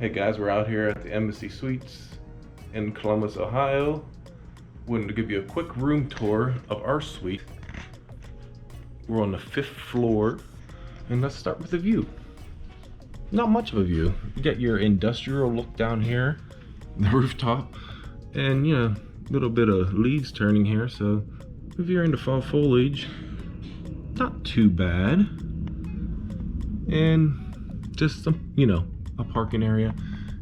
Hey guys, we're out here at the Embassy Suites in Columbus, Ohio. Wanted to give you a quick room tour of our suite. We're on the 5th floor, and let's start with the view. Not much of a view. You get your industrial look down here, the rooftop, and you know, a little bit of leaves turning here, so if you're into fall foliage, not too bad. And just some, you know, a parking area.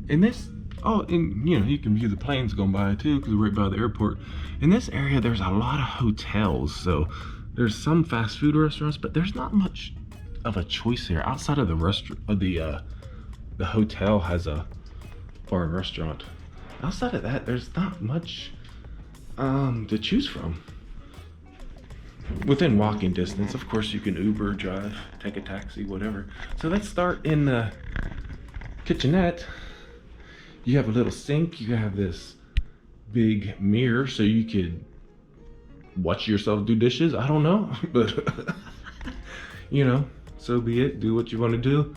And this, and you know, you can view the planes going by too, because we're right by the airport. In this area, there's a lot of hotels, so there's some fast food restaurants, but there's not much of a choice here outside of the restaurant. The hotel has a bar and restaurant. Outside of that, there's not much to choose from. Within walking distance, of course, you can Uber, drive, take a taxi, whatever. So let's start in the kitchenette. You have a little sink. You have this big mirror so you could watch yourself do dishes. I don't know, but you know, so be it. Do what you want to do.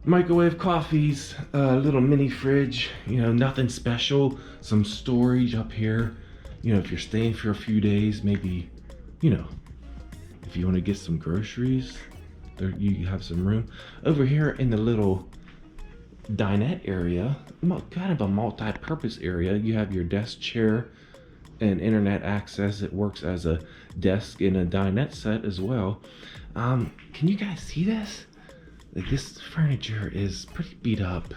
Microwave coffees, a little mini fridge, you know, nothing special. Some storage up here. You know, if you're staying for a few days, maybe, you know, if you want to get some groceries, there you have some room. Over here in the little dinette area, kind of a multi-purpose area, you have your desk chair and internet access. It works as a desk in a dinette set as well. Can you guys see this? Like, this furniture is pretty beat up.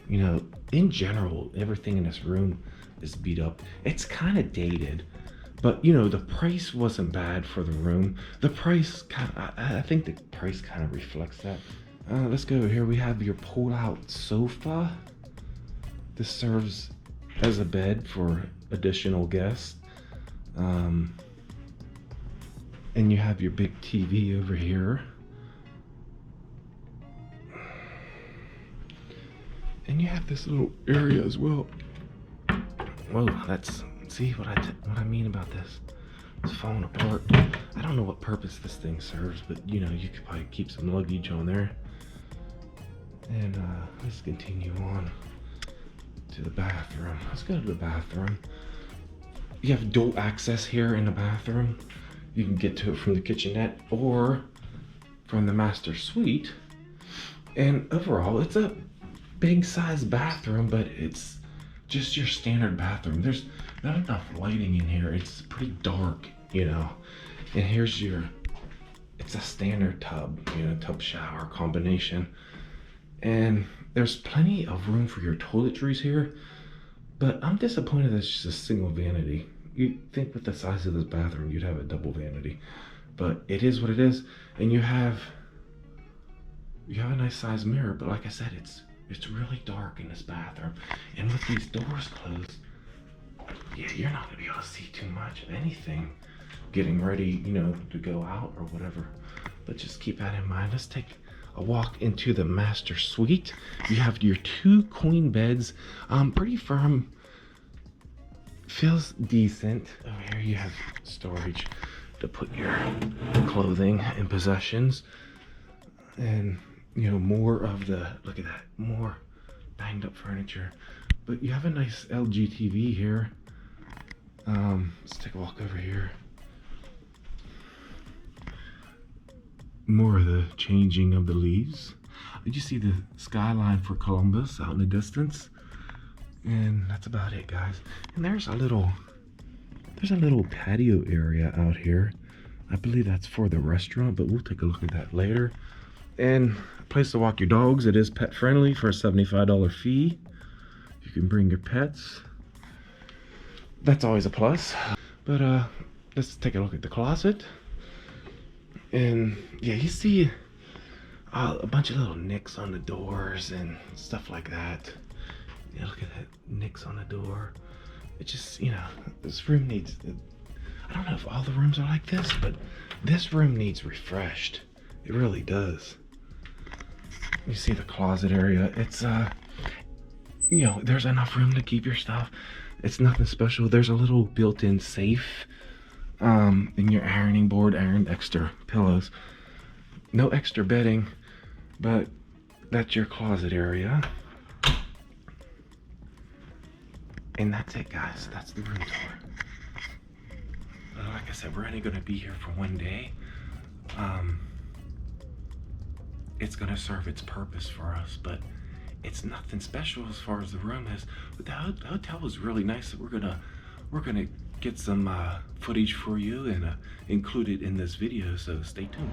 You know, in general, everything in this room is beat up. It's kind of dated, but you know, the price wasn't bad for the room. The price I think the price kind of reflects that. Let's go over here. We have your pull-out sofa. This serves as a bed for additional guests. And you have your big TV over here. And you have this little area as well. Whoa, that's, see what I mean about this? It's falling apart. I don't know what purpose this thing serves, but you know, you could probably keep some luggage on there. And let's continue on to the bathroom. Let's go to the bathroom. You have dual access here in the bathroom. You can get to it from the kitchenette or from the master suite. And overall, it's a big size bathroom, but it's just your standard bathroom. There's not enough lighting in here. It's pretty dark, you know. And here's your, it's a standard tub, you know, tub shower combination. And there's plenty of room for your toiletries here, but I'm disappointed it's just a single vanity. You'd think with the size of this bathroom, you'd have a double vanity, but it is what it is. And you have a nice size mirror, but like I said, it's really dark in this bathroom. And with these doors closed, yeah, you're not gonna be able to see too much of anything getting ready, you know, to go out or whatever. But just keep that in mind. Let's take a walk into the master suite. You have your 2 queen beds, pretty firm, feels decent. Over here you have storage to put your clothing and possessions, and you know, more of the, look at that, more banged up furniture. But you have a nice LG TV here. Let's take a walk over here. More of the changing of the leaves. Did you see the skyline for Columbus out in the distance? And that's about it, guys. And there's a little patio area out here. I believe that's for the restaurant, but we'll take a look at that later. And a place to walk your dogs. It is pet friendly for a $75 fee. You can bring your pets. That's always a plus. But let's take a look at the closet. And yeah, you see a bunch of little nicks on the doors and stuff like that. Yeah, look at that, nicks on the door. It just, you know, this room needs, I don't know if all the rooms are like this, but this room needs refreshed. It really does. You see the closet area. It's, you know, there's enough room to keep your stuff. It's nothing special. There's a little built-in safe in your ironing board, iron extra pillows. No extra bedding, but that's your closet area. And that's it, guys. That's the room tour. Like I said, we're only going to be here for one day. It's going to serve its purpose for us, but it's nothing special as far as the room is. But the hotel was really nice. We're gonna get some footage for you and include it in this video. So stay tuned.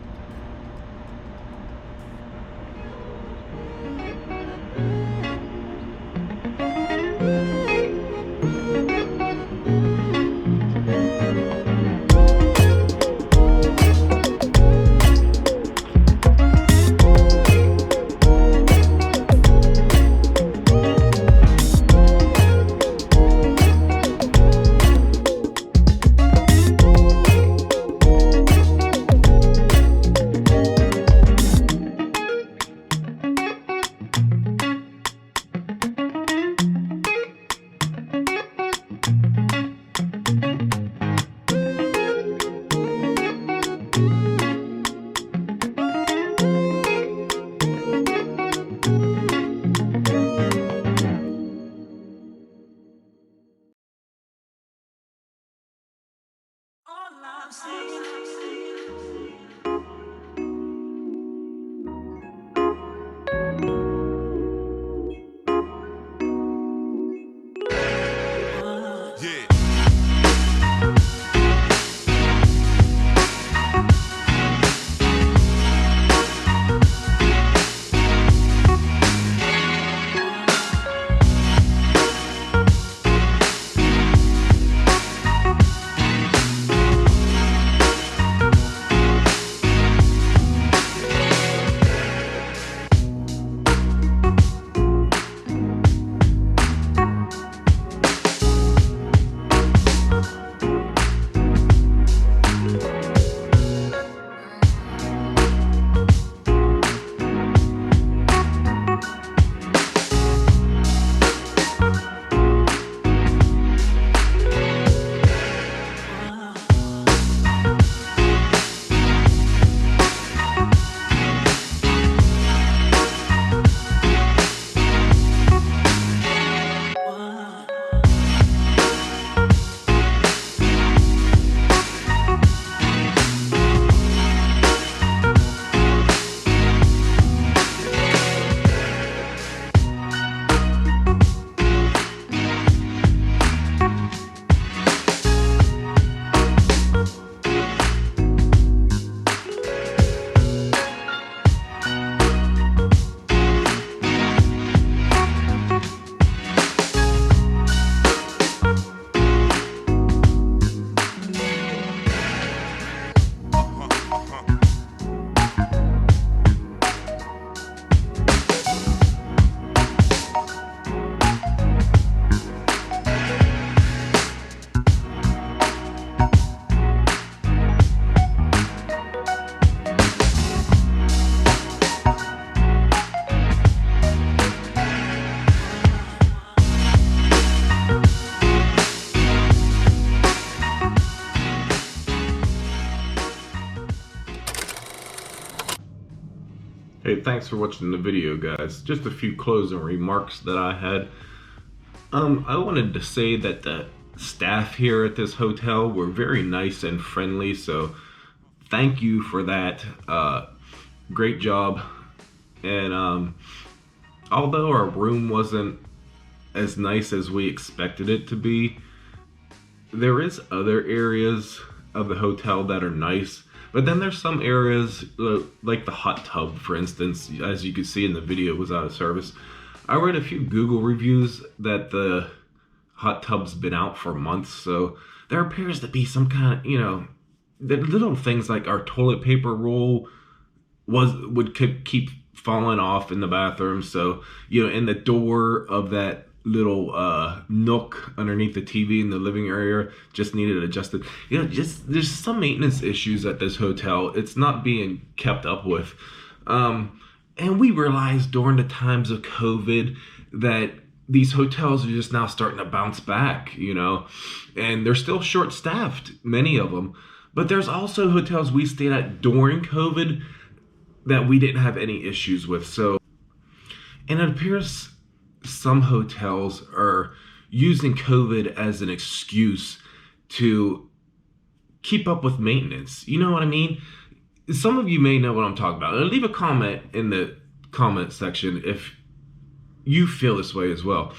Hey, thanks for watching the video, guys. Just a few closing remarks that I had. I wanted to say that the staff here at this hotel were very nice and friendly, so thank you for that. Great job. And although our room wasn't as nice as we expected it to be, there is other areas of the hotel that are nice. But then there's some areas, like the hot tub, for instance, as you can see in the video, was out of service. I read a few Google reviews that the hot tub's been out for months, so there appears to be some kind of, the little things like our toilet paper roll would keep falling off in the bathroom. So, in the door of that little nook underneath the TV in the living area just needed adjusted. There's some maintenance issues at this hotel. It's not being kept up with. And we realized during the times of COVID that these hotels are just now starting to bounce back, and they're still short-staffed, many of them. But there's also hotels we stayed at during COVID that we didn't have any issues with. So, and it appears some hotels are using COVID as an excuse to keep up with maintenance. You know what I mean? Some of you may know what I'm talking about. And leave a comment in the comment section if you feel this way as well.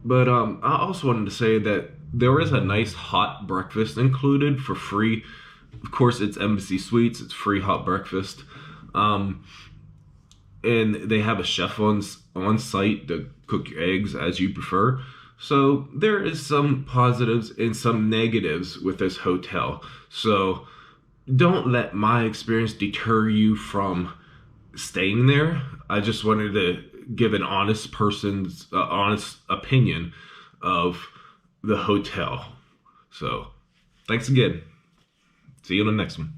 But I also wanted to say that there is a nice hot breakfast included for free. Of course, it's Embassy Suites. It's free hot breakfast. And they have a chef on site to cook your eggs as you prefer. So there is some positives and some negatives with this hotel. So don't let my experience deter you from staying there. I just wanted to give an honest person's honest opinion of the hotel. So thanks again. See you on the next one.